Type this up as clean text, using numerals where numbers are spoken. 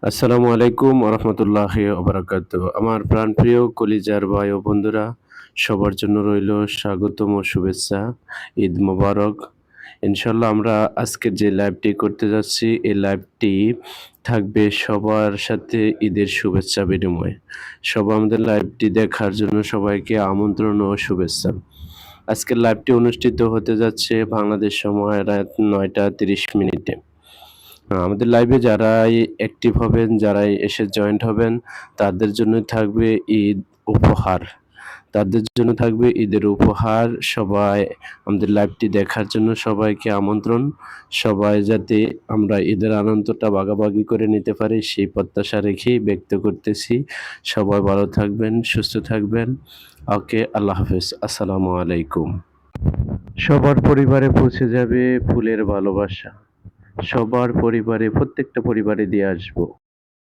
আসসালামু আলাইকুম রহমতুল্লাহি ওবারাকাতুহ। আমার প্রাণপ্রিয় কলিজার ভাই ও বন্ধুরা, সবার জন্য রইল স্বাগতম ও শুভেচ্ছা। ঈদ মোবারক। ইনশাল্লাহ আমরা আজকের যে লাইভটি করতে যাচ্ছি, এই লাইভটি থাকবে সবার সাথে ঈদের শুভেচ্ছা বিনিময়। সবাই আমাদের লাইভটি দেখার জন্য সবাইকে আমন্ত্রণ ও শুভেচ্ছা। আজকের লাইভটি অনুষ্ঠিত হতে যাচ্ছে বাংলাদেশ সময় রাত 9টা 30 মিনিটে। আমাদের লাইভে যারাই অ্যাক্টিভ হবেন, যারাই এসে জয়েন্ট হবেন, তাদের জন্যই থাকবে ঈদ উপহার। তাদের জন্য থাকবে ঈদের উপহার। সবাই আমাদের লাইভটি দেখার জন্য সবাইকে আমন্ত্রণ। সবাই যাতে আমরা ঈদের আনন্দটা ভাগাভাগি করে নিতে পারি, সেই প্রত্যাশা রেখেই ব্যক্ত করতেছি। সবাই ভালো থাকবেন, সুস্থ থাকবেন। ওকে, আল্লাহ হাফেজ। আসসালামু আলাইকুম। সবার পরিবারে পৌঁছে যাবে ফুলের ভালোবাসা। সবার পরিবারে, প্রত্যেকটা পরিবারে দিয়ে আসবো।